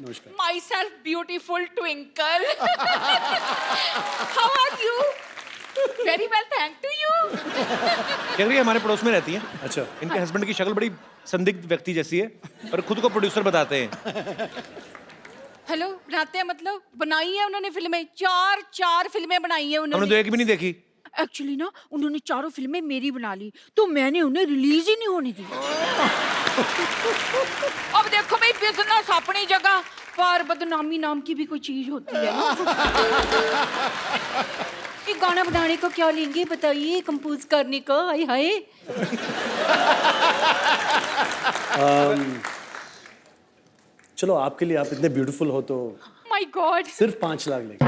नमस्कार। Myself beautiful twinkle. How are you? Very well, thank to you. कह रही है हमारे पड़ोस में रहती हैं। अच्छा, इनके हस्बैंड की शक्ल बड़ी संदिग्ध व्यक्ति जैसी है और खुद को प्रोड्यूसर बताते हैं। हेलो, बनाते हैं मतलब बनाई है उन्होंने फिल्में, चार फिल्में बनाई है हमने तो उन्होंने। एक भी नहीं देखी। एक्चुअली ना उन्होंने चारों फिल्में मेरी बना ली, तो मैंने उन्हें रिलीज ही नहीं होने दी। अब देखो भाई, बिजनेस अपनी जगह पर बदनामी नाम की भी कोई चीज होती है ना। ये गाना बनाने को क्या लेंगे बताइए, कंपोज करने को? हाय हाय। चलो आपके लिए, आप इतने ब्यूटीफुल हो तो माय गॉड, सिर्फ 5 लाख लेंगे।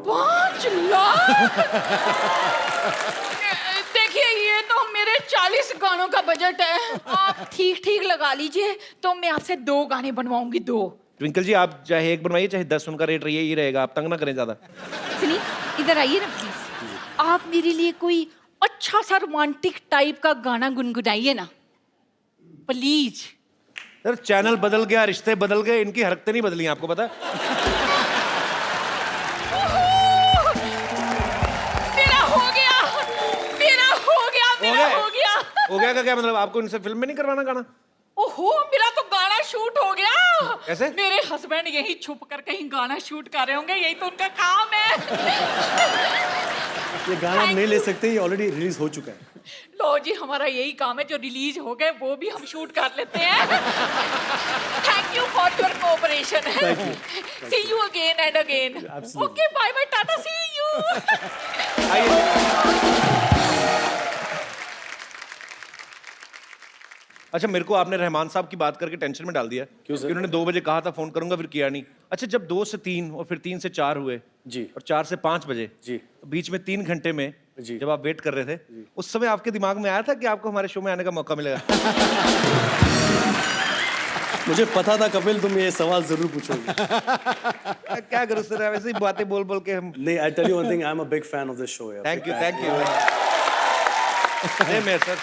5 लाख? देखिए, ये तो मेरे 40 गानों का बजट है। आप ठीक ठीक लगा लीजिए, तो मैं आपसे 2 गाने बनवाऊंगी, 2। ट्विंकल जी, आप चाहे 1 बनवाइए चाहे 10, उनका रेट ही रहेगा। आप तंग ना करें ज्यादा। सुनिए, इधर आइए ना प्लीज। आप मेरे लिए कोई अच्छा सा रोमांटिक टाइप का गाना गुनगुनाइए ना प्लीज। सर, चैनल बदल गया, रिश्ते बदल गए, इनकी हरकतें नहीं बदली, आपको पता है? मेरा हो गया, मेरा हो गया, मेरा हो गया। हो गया का क्या मतलब? आपको इनसे फिल्म में नहीं करवाना गाना? ओहो, मेरा तो गाना शूट हो गया। कैसे? मेरे हस्बैंड यही छुप कर कहीं गाना शूट कर रहे होंगे, यही तो उनका काम है। ये गाना हम नहीं ले सकते, ये ऑलरेडी रिलीज हो चुका है। लो जी, हमारा यही काम है, जो रिलीज हो गए वो भी हम शूट कर लेते हैं। Thank you for your cooperation. See you again and again. Okay, bye bye, tata, see you. अच्छा, मेरे को आपने रहमान साहब की बात करके टेंशन में डाल दिया। क्यों सर? कि उन्होंने 2 बजे कहा था फोन करूंगा, फिर किया नहीं। अच्छा, जब 2 से 3 और फिर 3 से 4 हुए जी। और 4 से 5 बजे जी। तो बीच में 3 घंटे में जी। जब आप वेट कर रहे थे, उस समय आपके दिमाग में आया था कि आपको हमारे शो में आने का मौका मिलेगा? मुझे पता था कपिल तुम ये सवाल जरूर पूछोगे। क्या करूं सर, वैसे ही बातें बोल बोल के हम। नहीं, I tell you one thing, I am a big fan of this show यार। Thank you, thank you. मैं सर,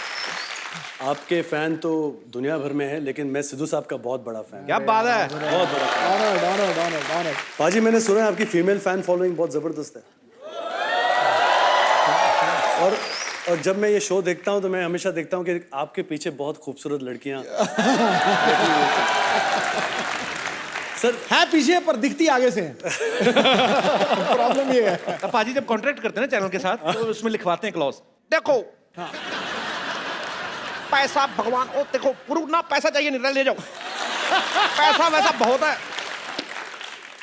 आपके फैन तो दुनिया भर में है, लेकिन मैं सिद्धू साहब का बहुत बड़ा फैन। क्या बात है? बहुत बड़ा फैन। पाजी, मैंने सुना है आपकी फीमेल फैन फॉलोइंग बहुत जबरदस्त है। और जब मैं ये शो देखता हूँ तो मैं हमेशा देखता हूँ कि आपके पीछे बहुत खूबसूरत लड़कियाँ सर है पीछे पर दिखती आगे से। प्रॉब्लम ये है। अब पाजी जब कॉन्ट्रैक्ट करते हैं ना चैनल के साथ, तो उसमें लिखवाते हैं क्लॉज, देखो पैसा भगवान, ओ देखो गुरु ना, पैसा चाहिए नहीं, ले जाओ, पैसा वैसा बहुत है,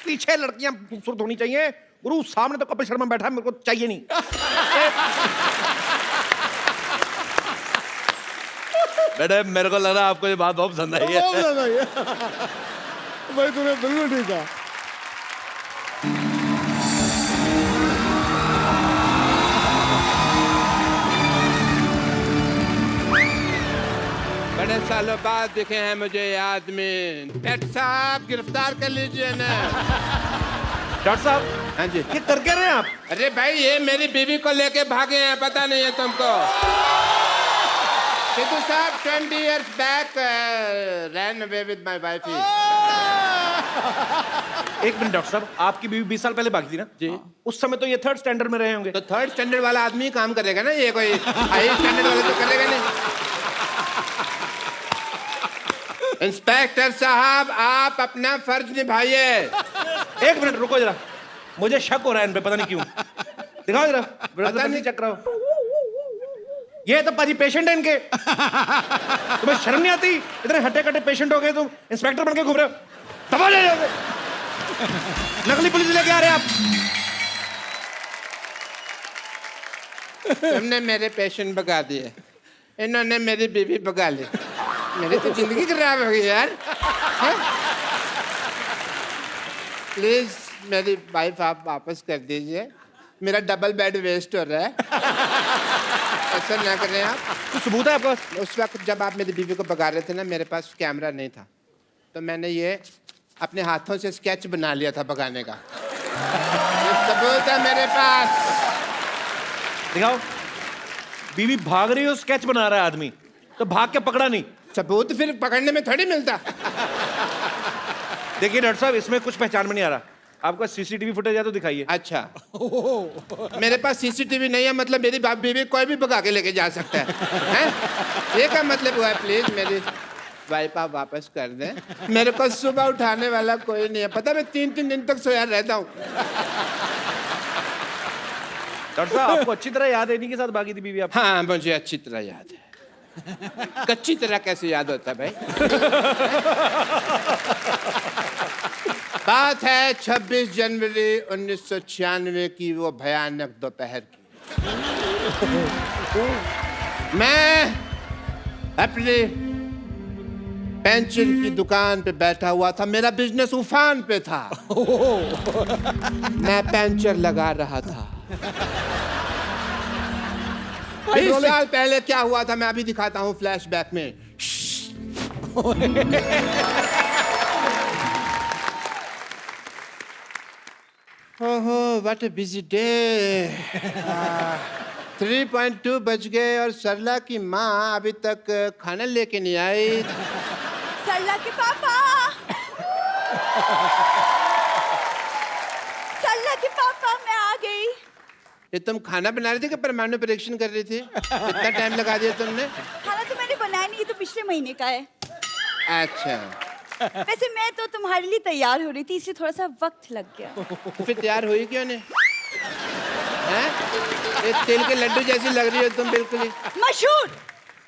पीछे लड़कियां खूबसूरत होनी चाहिए, गुरु सामने तो कपिल शर्मा बैठा है, मेरे को चाहिए नहीं। बेटे, मेरे को लग रहा है आपको ये बात बहुत पसंद आई है। भाई तूने बिल्कुल ठीक है। बड़े सालों बाद दिखे हैं मुझे ये आदमी। डॉक्टर साहब, गिरफ्तार कर लीजिए ना। डॉक्टर साहब, हाँ जी। ये कर क्या रहे हैं आप? अरे भाई, ये मेरी बीवी को लेके भागे हैं, पता नहीं है तुमको? सिद्धू साहब 20 years back ran away with my wife. एक मिनट डॉक्टर साहब, आपकी बीवी 20 साल पहले भागी थी ना जी। उस समय तो ये 3rd स्टैंडर्ड में रहे होंगे। तो 3rd स्टैंडर्ड वाला आदमी काम करेगा ना, ये कोई हाई स्टैंडर्ड वाला तो करेगा नहीं। इंस्पेक्टर साहब, आप अपना फर्ज निभाइए। एक मिनट रुको जरा, मुझे शक हो रहा है इन पे, पता नहीं क्यों। दिखाओ जरा, पता नहीं। चेक कराओ। ये तो पाजी पेशेंट है इनके। तुम्हें शर्म नहीं आती? इतने हट्टे कट्टे पेशेंट हो गए, तुम इंस्पेक्टर बन के घूम रहे हो। दबा ले जाओगे। नकली पुलिस लेके आ रहे हैं आप। तुमने मेरे पेशेंट भगा दिए, इन्होंने मेरी बीवी भगा ली। मेरी तो जिंदगी खराब हो गई यार। प्लीज मेरी वाइफ आप वापस कर दीजिए, मेरा डबल बेड वेस्ट हो रहा है। ऐसा ना करें आप। कुछ सबूत है आपका? उस वक्त जब आप मेरी बीवी को भगा रहे थे ना, मेरे पास कैमरा नहीं था, तो मैंने ये अपने हाथों से स्केच बना लिया था भगाने का। ये सबूत है मेरे पास। दिखाओ। बीवी भाग रही हो, स्केच बना रहा है आदमी, तो भाग के पकड़ा नहीं। सबूत फिर पकड़ने में थोड़ी मिलता। देखिए डॉक्टर साहब, इसमें कुछ पहचान में नहीं आ रहा। आपका सीसीटीवी फुटेज है तो दिखाइए। अच्छा, मेरे पास सीसीटीवी नहीं है, मतलब मेरी बाप बीवी कोई भी भगा के लेके जा सकता है? ये क्या मतलब हुआ है? प्लीज मेरी वाइफ आप वापस कर दें। मेरे को सुबह उठाने वाला कोई नहीं है, पता मैं 3-3 दिन तक सोया रहता हूँ। डॉक्टर साहब, आपको अच्छी तरह याद है इन्हीं के साथ भागी थी बीवी आप? हाँ, मुझे अच्छी तरह याद है। कच्ची तरह कैसे याद होता है भाई? बात है 26 जनवरी 1996 की, वो भयानक दोपहर की। मैं अपनी पेंचर की दुकान पे बैठा हुआ था, मेरा बिजनेस उफान पे था। मैं पेंचर लगा रहा था। 20 साल पहले क्या हुआ था मैं अभी दिखाता हूँ फ्लैशबैक में। ओहो, व्हाट अ बिजी डे। 3.2 बज गए और सरला की माँ अभी तक खाना लेके नहीं आई। सरला के पापा, सरला के पापा, मैं आ गई। ये तुम खाना बना रही थी कि परमाणु परीक्षण कर रही थी? इतना टाइम लगा दिया तुमने? खाना तो मैंने बनाया नहीं, ये तो पिछले महीने का है। अच्छा, वैसे मैं तो तुम्हारे लिए तैयार हो रही थी, इसलिए थोड़ा सा वक्त लग गया। तो फिर तैयार हुई क्यों नहीं? हैं? ये तिल के लड्डू जैसी लग रही हो तुम बिल्कुल ही। मशहूर,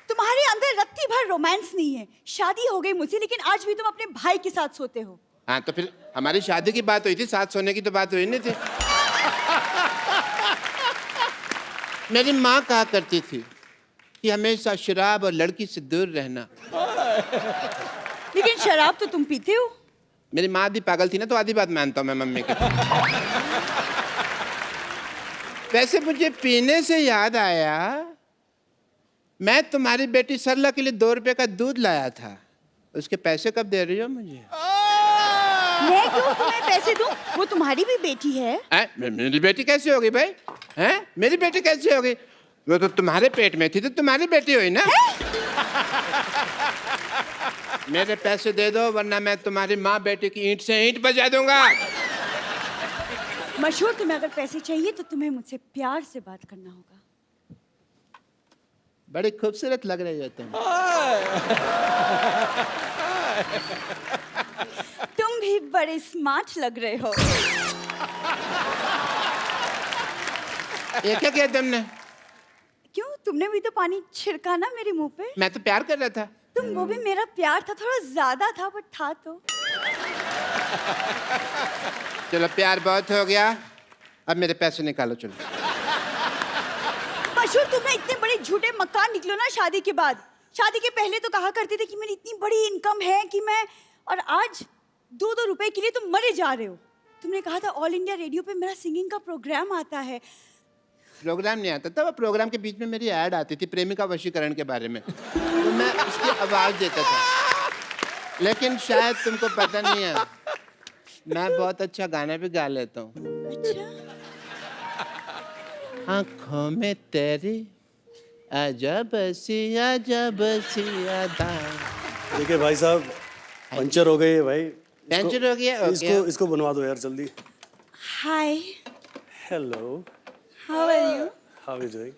तुम्हारे अंदर रत्ती भर रोमांस नहीं है। शादी हो गई मुझसे, लेकिन आज भी तुम अपने भाई के साथ सोते हो। हाँ, तो फिर हमारी शादी की बात हुई थी, साथ सोने की तो बात हुई नहीं थी। मेरी माँ कहा करती थी कि हमेशा शराब और लड़की से दूर रहना। लेकिन शराब तो तुम पीते हो। मेरी माँ भी पागल थी ना, तो आधी बात मानता हूँ मैं मम्मी की। वैसे मुझे पीने से याद आया, मैं तुम्हारी बेटी सरला के लिए 2 रुपए का दूध लाया था, उसके पैसे कब दे रही हो मुझे? मैं क्यों तुम्हें पैसे दूं? वो तुम्हारी भी बेटी है। मेरी बेटी कैसे होगी भाई? हैं? मेरी बेटी कैसे होगी? वो तो तुम्हारे पेट में थी, तो तुम्हारी बेटी हुई ना। मेरे पैसे दे दो, वरना मैं तुम्हारी माँ बेटी की ईंट से ईंट बजा दूंगा। मशहूर, तुम्हें अगर पैसे चाहिए तो तुम्हें मुझसे प्यार से बात करना होगा। बड़ी खूबसूरत लग रही हो तुम। तुम भी बड़े स्मार्ट लग रहे हो। ये क्या किया तुमने? क्यों, तुमने भी तो पानी छिड़का ना मेरे मुंह पे। मैं तो प्यार कर रहा था। तुम, वो भी मेरा प्यार था, थोड़ा ज्यादा था, बट था तो। चलो, प्यार बहुत हो गया, अब मेरे पैसे निकालो चलो। मशहूर, तुम्हें इतने बड़े झूठे मक्कार निकलो ना शादी के बाद। शादी के पहले तो कहा करते थे कि मेरी इतनी बड़ी इनकम है कि मैं, और आज 2-2 रुपए के लिए तुम मरे जा रहे हो। तुमने कहा था ऑल इंडिया रेडियो पे मेरा सिंगिंग का प्रोग्राम आता है। प्रोग्राम नहीं आता था, वो प्रोग्राम के बीच में मेरी ऐड आती थी प्रेमिका वशीकरण के बारे में, तो मैं उसकी आवाज देता था। लेकिन शायद तुमको पता नहीं है, मैं बहुत अच्छा गाना भी गा लेता हूँ। अच्छा, आँखों में तेरी आजा बसी आदा। देखिए भाई साहब, पंचर हो गई है भाई। पंचर हो गया? इसको बनवा दो यार जल्दी। Hi, hello, how are you? How is doing?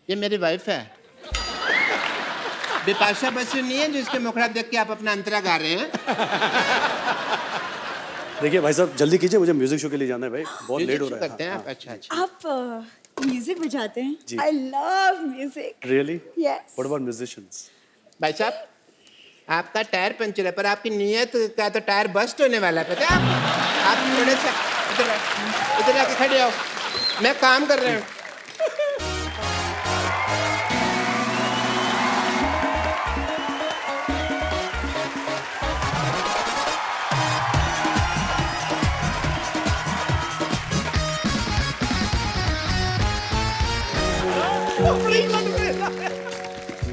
ये मेरी वाइफ है, बिपाशा बसु नहीं है जिसके मुखड़ा देख के आप अपना अंतरा गा रहे हैं। देखिए भाई साहब, जल्दी कीजिए, मुझे म्यूजिक शो के लिए जाना है भाई, बहुत लेट हो रहा है। करते हैं आप? अच्छा अच्छा। आप म्यूजिक बजाते हैं? जी। I love music. Really? Yes. What about musicians? भाई साहब, आपका टायर पंचर है, पर आपकी नीयत का तो टायर बस्ट होने वाला है, पता है आप थोड़े से इधर आके खड़े हो, मैं काम कर रहा हूँ।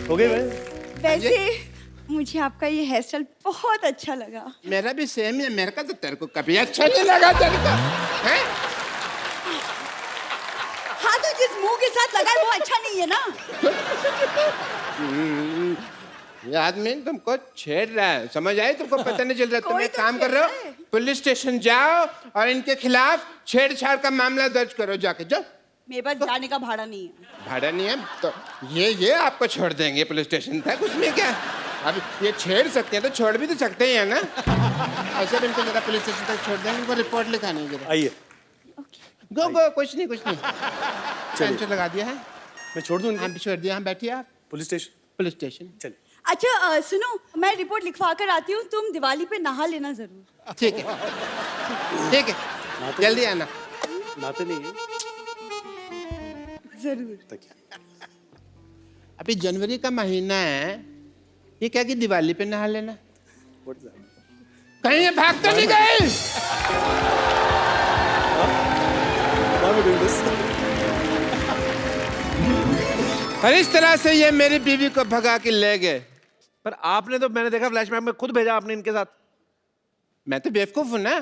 हो गए भाई? वैसे मुझे आपका ये हेयर स्टाइल बहुत अच्छा लगा। मेरा भी सेम है, मेरे का तो तेरे को कभी अच्छा नहीं लगा तेरे को, हैं? हाँ, तो जिस मुंह के साथ लगा है वो अच्छा नहीं है ना। ये आदमी तुमको छेड़ रहा है, समझ आए? तुमको पता नहीं चल रहा, तुम कोई एक तो काम कर रहे छेड़ रहा हो, है। पुलिस स्टेशन जाओ और इनके खिलाफ छेड़छाड़ का मामला दर्ज करो जाके जाओ। मेरे पास जाने का भाड़ा नहीं है। भाड़ा नहीं है तो ये आपको छोड़ देंगे पुलिस स्टेशन तक, उसमें क्या। अब ये छेड़ सकते हैं तो छोड़ भी तो सकते हैं ना। ऐसे भी इनको जरा पुलिस स्टेशन तक छोड़ देंगे, इनको रिपोर्ट लिखानी है जरा। आइए गो कुछ नहीं टेंशन लगा दिया है। मैं छोड़ दूं हाँ छोड़ दिया। हाँ बैठिए आप। पुलिस स्टेशन पुलिस स्टेशन चलिए। अच्छा सुनो, मैं रिपोर्ट लिखवा कर आती हूँ, तुम दिवाली पे नहा लेना जरूर। ठीक है जल्दी आना। नाते नहीं है जरूर। तकिया। अभी जनवरी का महीना है, ये क्या कि दिवाली पे नहा लेना। What is that? कहीं ये भाग तो नहीं गए? Why am I doing this? और इस तरह से ये मेरी बीवी को भगा के ले गए। पर आपने तो, मैंने देखा फ्लैशबैक में, खुद भेजा आपने इनके साथ। मैं तो बेवकूफ हूँ ना।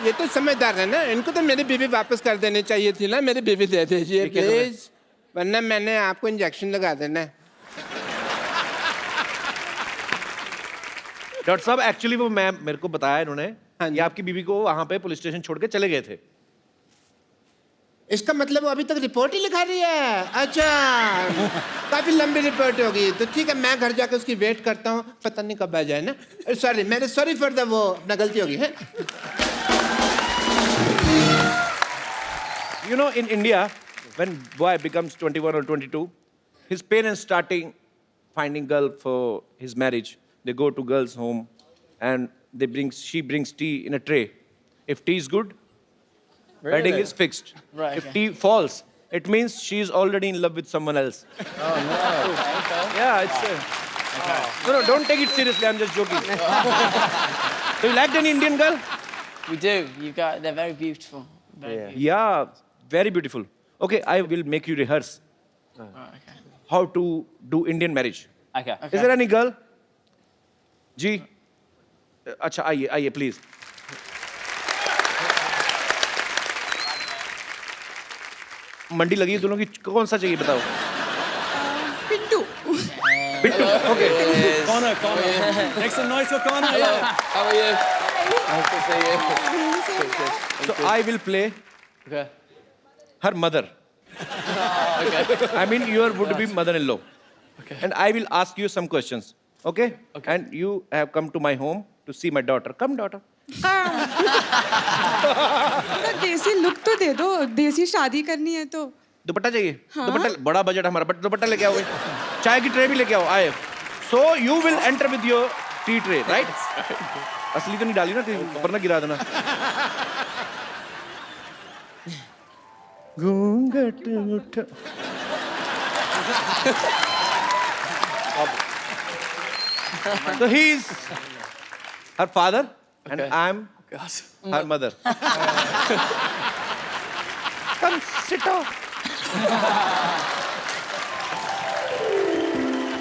ये तो समझदार है ना, इनको तो मेरी बीवी वापस कर देनी चाहिए थी ना। मेरी बीवी दे दीजिए प्लीज, वरना मैंने आपको इंजेक्शन लगा देना है। डॉक्टर साहब एक्चुअली वो मेरे को बताया इन्होंने, हाँ जी। ये आपकी बीवी को वहां पे पुलिस स्टेशन छोड़ के चले गए थे। इसका मतलब वो अभी तक रिपोर्ट ही लिखा रही है। अच्छा काफी लंबी रिपोर्ट होगी, तो ठीक है मैं घर जाकर उसकी वेट करता हूँ, पता नहीं कब आ जाए ना। सॉरी, मेरे सॉरी फॉर द वो, अपना गलती होगी है। You know, in India, when boy becomes 21 or 22, his parents starting finding girl for his marriage. They go to girl's home, and she brings tea in a tray. If tea is good, wedding is fixed. Right, If okay. tea falls, it means she is already in love with someone else. Oh no. Okay. Yeah, it's. No, don't take it seriously. I'm just joking. So you liked any Indian girl? We do. They're very beautiful. Very beautiful. Yeah, very beautiful. Okay, I will make you rehearse Oh, okay. how to do Indian marriage. Okay. Is there any girl? जी अच्छा आइए please. मंडी लगी है दोनों की, कौन सा चाहिए बताओ। पिंटू। बिट्टू ओके। कौन है Make some noise for कौन है। How are you? Nice to see you. So I will play Okay. her mother. Okay. I mean your would be mother-in-law. Okay. And I will ask you some questions. Okay? Okay. And you have come to my home to see my daughter. Come daughter. तो देसी look तो दे दो, देसी शादी करनी है तो। दुपट्टा चाहिए? दुपट्टा, बड़ा बजट हमारा, बट दुपट्टा लेके आओ। चाय की ट्रे भी लेके आओ। आए। So you will enter with your tea tray, right? असली तो नहीं डाली ना, ऊपर ना गिरा देना। घूंघट उठा। So he is her father and Okay. I'm God. her mother. Come sit down.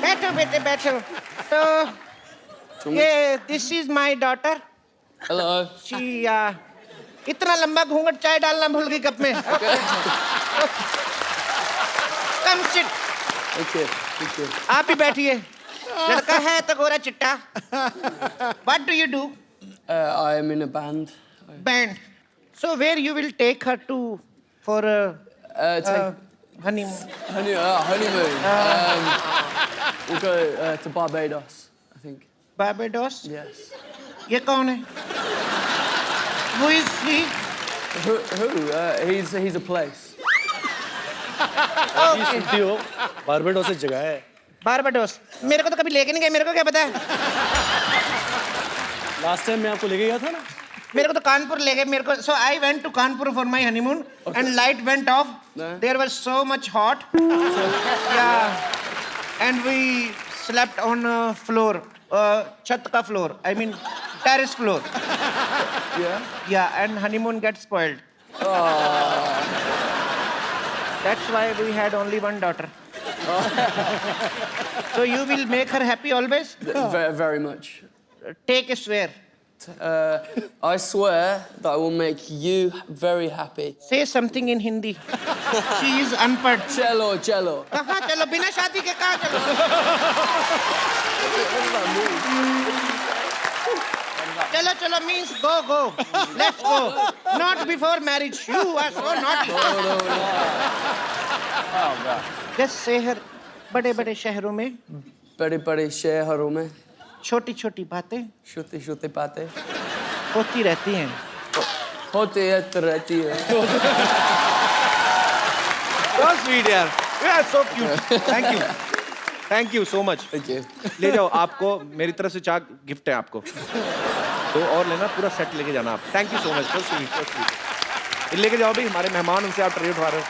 बैठो बेटे बैठो। तो ये this is my daughter. Hello. She इतना लंबा घूंघट, चाय डालना भूल गई कप में। Come sit. Okay. Thank you. आप ही बैठिए। लड़का है तो गोरा चिट्टा। What do you do? I am in a band. Band. So where you will take her to for honeymoon? Honeymoon. We'll go to Barbados, I think. Barbados? Yes. ये कौन है? Who is he? Who? He's a place. ये सुनती हो, Barbados एक जगह है। Barbados. मेरे को तो कभी लेके नहीं गए, मेरे को क्या पता है। लास्ट टाइम मैं आपको लेके गया था ना। मेरे को तो कानपुर ले गए मेरे को। So I went to Kanpur for my honeymoon and light went off. There was so much hot. Yeah. And we slept on floor, छत का floor. I mean terrace floor. Yeah. Yeah, and honeymoon gets spoiled. That's why we had only one daughter. So you will make her happy always? Very, very much. Take a swear. I swear that I will make you very happy. Say something in Hindi. She is unpad. Cello, cello. कहाँ चलो, बिना शादी के कहाँ चलो? चलो चलो means go let's go not before marriage you are so not just शहर बड़े बड़े शहरों में बड़े बड़े शहरों में छोटी छोटी बातें छोटे छोटे बातें होती रहती हैं होते रहती है So sweet यार. Yeah, so cute. Thank you so much. Thank you. ले जाओ आपको मेरी तरफ से चाक गिफ्ट है आपको. तो और लेना पूरा सेट लेके जाना आप. Thank you so much. So sweet. लेके जाओ भी हमारे मेहमान उनसे आप ट्रीट उठा रहे हो.